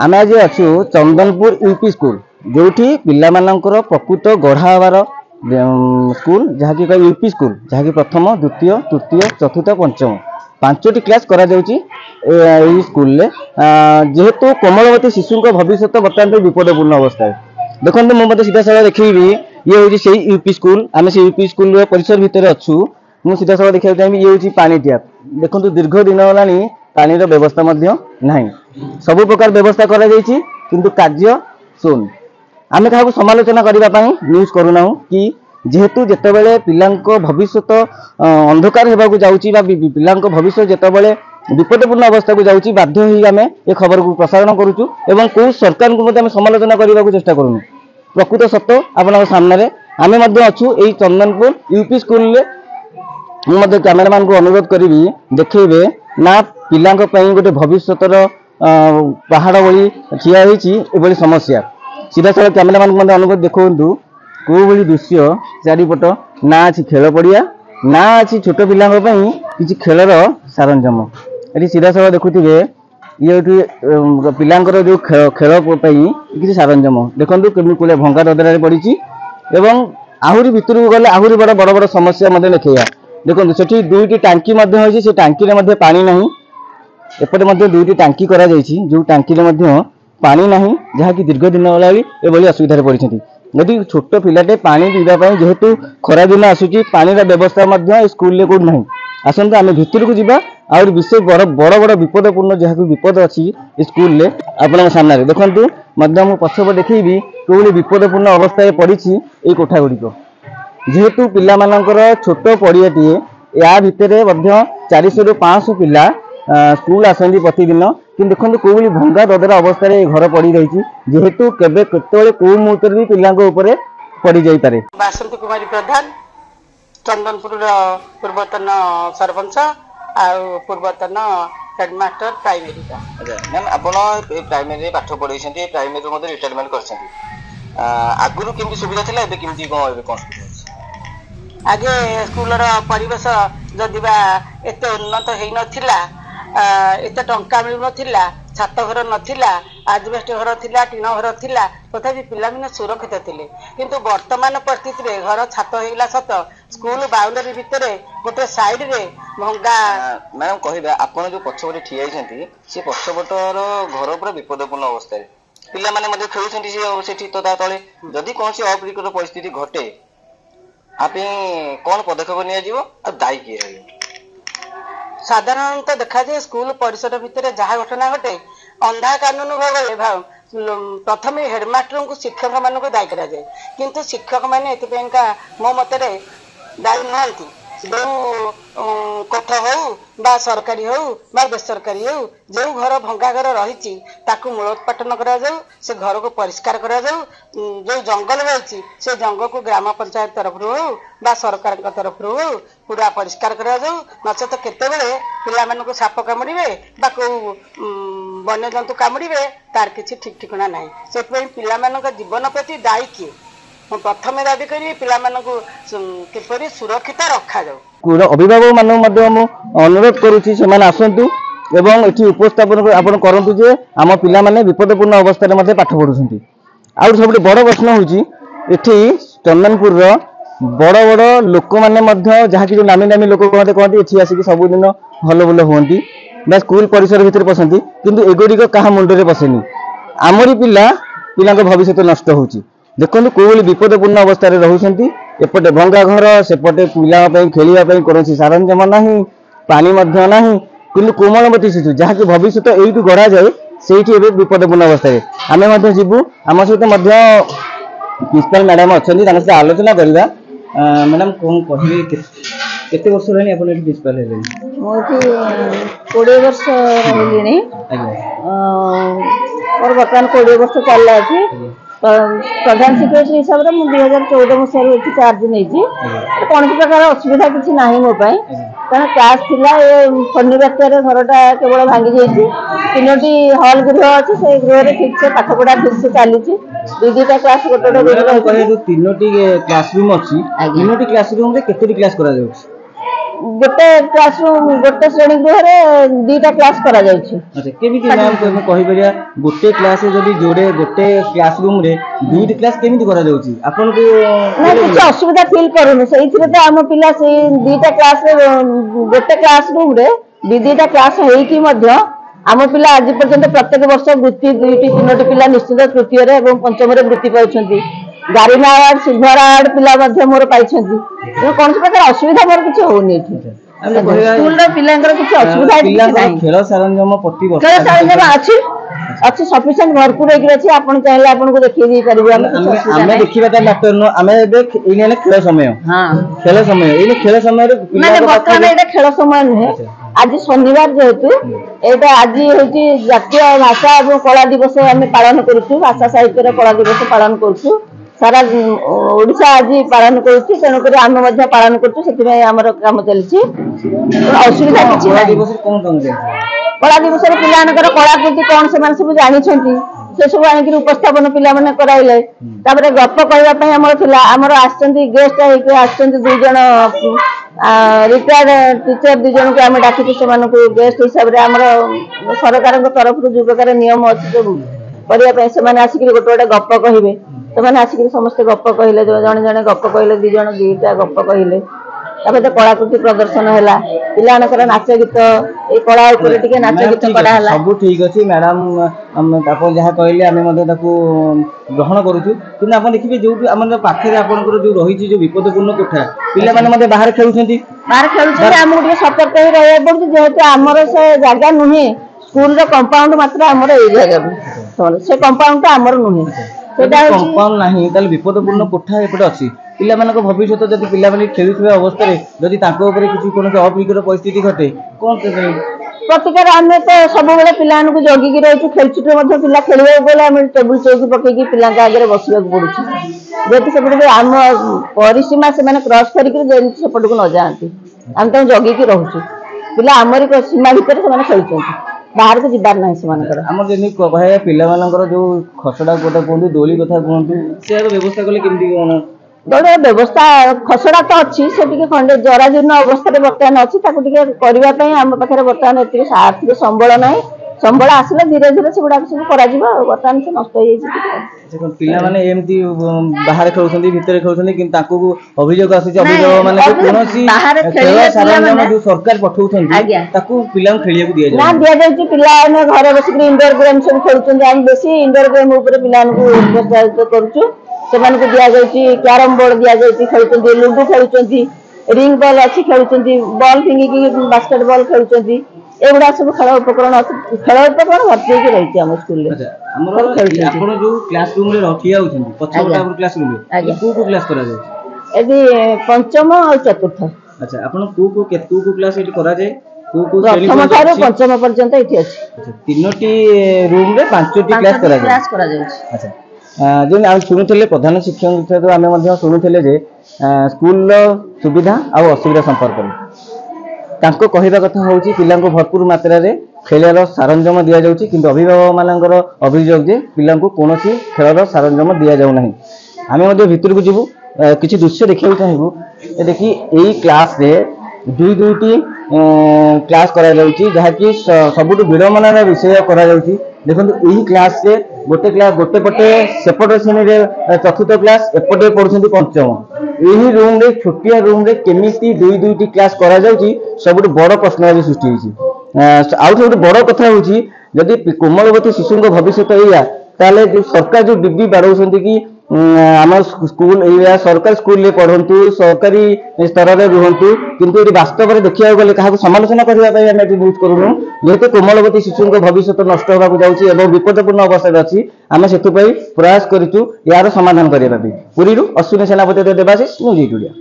आम आज अच्छु चंदनपुर यूपी स्कूल जो पिलामानंकर प्रकृत गढ़ा हबार स्कूल जहाँकि यूपी स्कूल जहाँकि प्रथम द्वितीय तृतीय चतुर्थ पंचम 5टी क्लास करा स्कूल जेहेतु कोमलवती शिशु भविष्य बर्तमान विपदपूर्ण अवस्था देखो मुझे सीधा साल देखी ये हूँ से यूपी स्कूल आम से यूपी स्कूल परिसर भितर अच्छु मुझे सीधा साल देखा चाहिए ये हूँ पानी टैप देखो दीर्घ दिन होगा पानी व्यवस्था ना सब प्रकार व्यवस्था किंतु कार्य शून्य आम क्या समालोचना करने न्यूज करूना कि जेहेतु जितेबाला पिला भविष्य अंधकार होगा जाऊँगी पिला भविष्य जितेबाला विपदपूर्ण अवस्था को जाऊँगी बाध्य ही आम ए खबर को प्रसारण करुचु एवं कौ सरकार को समालोचना करने को चेष्टा करूँ प्रकृत सत्य आपण सामने आम अच्छु यही चंदनपुर यूपी स्कूल मुझे कैमेरामैन को अनुरोध करी देखेबे ना पिला गोटे भविष्य पहाड़ भली ठिया होती समस्या सीधा साल कैमेरामैन को अनुरोध देखु कौ भली दृश्य चारिपट ना अच्छी खेल पड़िया ना अच्छी छोट पिला कि खेलर सारंजाम ये सीधा साल देखुवे ये पिलांकर जो खेल किसी सारंजाम देखो कमी कौन भंगा ददरा पड़ी एवं आहरी भितर को गले आहरी बड़ बड़ बड़ समस्या देखा देखो से दुईटी टांकी से टांकी में पानी ना एपटे दुईटी टांकी करा जो टांकी पानी ना जहाँकि दीर्घ दिन होगा असुविधा पड़ती यदि छोट पिलाटे पानी पीवाई जेहेतु खरा दिन आसूची पानी व्यवस्था स्कूल कौट ना आसतु आम भितर को जावा और विशेष बड़ बड़ बड़ विपदपूर्ण जहाँ विपद अच्छी स्कूल आपण सामने देखु मुझे पछप देखी कौन विपदपूर्ण अवस्था पड़ी ये कोठा गुड़िक जेहेतु पिलामानंकर छोट पड़ियाटे या भितर 400 ରୁ 500 पिला स्कूल आसती प्रतिदिन कि देखो कौ भंगा ददरा अवस्था घर पड़ी रही जेहेतु केबे केतबेले कौ मुहूर्त भी पिला पड़ी जापे। बासंती कुमारी प्रधान चंदनपुर पूर्वतन सरपंच पूर्वतन हेडमास्टर प्राइमरी मैम आप प्राइमरी पाठ पढ़े प्राइमरी रिटायरमेंट कर आगुरी केमती सुविधा था केमती कौन आगे स्कूल परिवेश जदि एत उन्नत हो नाला एत टंका मिलू ना छात घर नाला आजबेस्ट घर थिला टीन घर थिला तथापि पिलाମାନେ सुरक्षित थिले किंतु वर्तमान परिस्थिति रे घर छात होइला सत स्कूल बाउंडरी भितर गोटे साइड रे भंगा मैडम कहबा आपण जो पछपटे ठिया आइछंती से पछपटर घर पूरा विपदपूर्ण अवस्था रे पिला माने मध्ये खेलुछंती सेठी तो ता तळे जदि कोनसी अप्रीतिकर परिस्थिति घटे आप कौन पदक्षेप नि दायी किए रही साधारणतः देखा जाए स्कूल परिसर भितर जहाँ घटना घटे अंधा कानून भाग प्रथम हेडमास्टर को शिक्षक मान दायी करा जाए किंतु शिक्षक मैंने मो मतरे दायी नुहति जो कोठ हो सरकारी हो बेसरकारी हो जो घर भंगा घर रही मूलोत्पाटन करा से घर को परिष्कार करा जो जंगल रही से जंगल को ग्राम पंचायत तरफ हो सरकार तरफ हो पूरा परिष्कार करा नचेत केतेबेले पिला साप कामुड़े कौ वन्य जंतु कामुड़े तार किसी ठीक ठिकाना ना से पिला जीवन प्रति दायी किए प्रथम दाबी करी पिला किपरि सुरक्षित रखा जाऊ अभिभावक मान अनुरोध करुच्ची से आसतु एवं ये उपस्थापन आपण करूँ जे आम पिला माने विपदपूर्ण अवस्था पाठ पढ़ुं आउ सब बड़ प्रश्न हूँ चंदनपुर बड़ बड़ लोक मैंने जहाँ कि नामी नामी लोक कहते ये आसिक सबुदिन हल बुल हमें स्कूल परिसर भितर पसंद किंतु एगुड़िक क्या मुंडे पसेनी आमरी पिला भविष्य नष्ट होची देखो कौ विपदपूर्ण अवस्था रोचे एपटे भंगा घर सेपटे पिला खेलने कौन सारंजाम ना पानी ना कि कोमलवती शिशु जहाँकि भविष्य यू गढ़ा जाए से विपदपूर्ण अवस्था आम जीवु आम सहित प्रिंसिपाल मैडम अच्छा सहित आलोचना करवा मैडम कौन कहे केते वर्ष रही आप प्रिंसिपाल है 20 वर्ष रही और बर्तमान 20 वर्ष चलला अच्छे प्रधान सेक्रेटरी हिसाब से मुझे 2014 मसीह चार्ज नहीं कौन प्रकार असुविधा किसी ना मो कारण क्लास थिला फनी बात्यार घरटा केवल भांगी जाइए 3टी हल गृह अच्छे से गृह ठीक से पाठ पढ़ा ठीक से चली दुईटा क्लास गोटे 3टी क्लासरूम अच्छी 3टी क्लासरूम रे केतोटी क्लास करा गोटे क्लासरूम गोटे श्रेणी गृह दुईटा क्लास करा जाउछि। अच्छा केमिति मैम कहि परिया गोटे क्लास जदी जोड़े गोटे क्लासरूम रे दुईटी क्लास केमिति करा जाउछि आपन को ना कुछ असुविधा फील करूनु सेइथिरे तो हम पिला से दुईटा क्लास रे गोटे क्लासरूम रे दुईटा क्लास हेई कि मध्य आम पिला आज पर्यंत प्रत्येक वर्ष वृत्ति 2-3 पिला निश्चित तृतीय रे एवं पंचम रे वृत्ति पाउछंती। गारिना अवार्ड सिल्वर अवार्ड पिला मध्य मोर पाइछंती। कौन प्रकार असुविधा मोर किछ होउनी एठी स्कूल रो पिलांकर किछ असुविधा नहीं। खेल सरंजाम प्रति वर्ष खेल सरंजाम अछि अच्छी सफिशिएंट भरपूर होगी अच्छी आपण चाहे आपन को देखि दी परिबो हमें देखिबा त मैटर नो हमें देख इने खेल समय हां खेल समय इने खेल समय रे माने वर्तमान एटा खेल समय नहे आज शनिवार जेहेतु एटा आज होची जातीय भाषा एवं कला दिवस हम पालन करूछु। भाषा साहित्य रे कला दिवस पालन करूछु। सारा ओडिशा आज पालन करूछु तेनो करे हम मध्य पालन करूछु। सेति में हमर काम चलछि असुविधा किछि कला दिवस कोन कोन दे कला दिवस रे पिलानकर कलाकृति कौन से मान सब जानि छथि से सब आनि उपस्थापन पिला माने कराइले। तापर गप कहबा पय हमर थिला हमर आछंती गेस्ट हे आछंती दुई जण रिटायर्ड टीचर दुई जण के हम डाकिछु से मान को गेस्ट हिसाब रे हमर सरकार के तरफ रु जो प्रकार नियम अछि सब करिया पय से माने आसिक गोटे गोटे गप कहिबे तो माने आसिक समस्त गप कहिले जण जण गप कहिले दुई जण दुईटा गप कहिले। तापर कलाकृति प्रदर्शन हैला पिलानकर नाच गीत ए कला ऊपर टिके नाच गीत करा हैला सब ठीक अछि मैडम हम आपण जहा कहले हमें मध्ये ताको ग्रहण करूछु। किन आपण देखिबे जो हमर पाखरे आपनकर जो रहिछि जो विपदपूर्ण कोठा पिला माने मध्ये बाहर खेलुछंती हम टिके सतर्क ही रहय पड़छ जेहेतु हमर से जागा नुहे स्कूल रो कंपाउंड मात्र हमर ए जागा से कंपाउंड हमर नुहे सेटा कंपाउंड नाही ताल विपदपूर्ण कोठा एपटे अछि पिला मानक भविष्य जदि पिला माने खेलुथबे अवस्था रे जदि ताको ऊपर किछि कोनो अप्रिकर परिस्थिति घटे कोन प्रतिकार आमे तो सब बेले पिलान को जगी की रहिछु खेल छुटे मध्ये पिला खेलिबे बोले हम टेबल चौकी पके की पिला के आगे बसिबा पड़ुछि जेति सेपटे हम परिसीमा से माने क्रॉस करिक जेति सेपट को न जांती हम तो जगी की रहउछु पिला हमर को सीमा भीतर से माने खेलुछंती बाहर को जिबार नाही से मानकर हमर जेनि कहे पिला मानकर जो खसडा कोटा कोंतु डोली कथा कोंतु से व्यवस्था कले केमती कोन दौड़ व्यवस्था खसड़ा तो अच्छी से खंडे जराजीर्ण अवस्था बर्तमान अच्छी करने आम पाखे बर्तमान ये आर्थिक संबल ना संबल आसले धीरे धीरे से गुड़ा सब कर बर्तमान से नष्ट हो पिला माने एमती बाहर खेलुछंती भितर खेलुछंती किंतु ताको अभियोग आसी अभियोग माने कोनोसी खेल सरंजाम जो सरकार पठौछंती ताको पिला खेलिया को दिया जाय ना दिया जाय पिला ने घर बस इंडोर गेम सब खेलुछंती हम बेसी इंडोर गेम ऊपर पिला को प्रोत्साहित करूछु से मान को दिया जायछि कैरम बोर्ड दिया जायछि खेलुछंती लूडो खेलुछंती रिंग बॉल अच्छी खेलुछंती बॉल फिंगी की बास्केटबॉल खेलुछंती एगुड़ा सब खेल उपकरण भर्ती होकर रही हम स्कूल आपण जो क्लासरूम रे रखिया होछंती पछबटा क्लासरूम रे को क्लास करा जाय एदी पंचम और चतुर्थ। अच्छा आपण को क्लास एटी करा जाय प्रथम ठारू पंचम पर्यंत एठी अछि। अच्छा तीनोटी रूम रे पांचोटी क्लास करा जाय। अच्छा जो हम शुणुले प्रधान शिक्षक आम शुणुले जे स्कूल सुविधा आ असुविधा संपर्क तांको कहवा कथा होची पिला को भरपूर मात्रा रे खेलर सरंजाम दिया जाउची किंतु अभिभावक मानकर अभियोग जे पिला को कोनोसी खेलर सरंजाम दिया जाउ नाही। आमे मध्ये भितर को जीवु किछि दृश्य देखिबा चाहबु ए देखि एई क्लास रे दुईटी क्लास करा जाउची जहा कि सबुटु विडंबनार विषय करा जाउची। देखंतु एही क्लास रे गोटे पटे सेपट श्रेणी रे चतुर्थ क्लास एपटे पढुछंती पंचम एही रूम रे छोटिया रूम रे केमिति दुईटी क्लास करा जाउची सबुटु बड़ प्रश्न सृष्टि होईची। आउ सबुटु बड़ कथा होची जदि कोमलवती शिशुंक भविष्य एया ताले जो सरकार जो डिग्री बाड़ौछंती कि आम स्कूल एरिया सरकारी स्कूल पढ़ु सरकारी स्तर में रुहतु किंतु ये वास्तव में देखा गले क्या समालोचना करने यूज करूँ जेहेतु कोमलवती शिशु भविष्य नष्ट होगा जाऊँगी विपदपूर्ण अवस्था अच्छी आम से प्रयास करूँ यार समाधान करने। पुरी अश्विनी सेनापति देवाशीष न्यूज 8 इंडिया।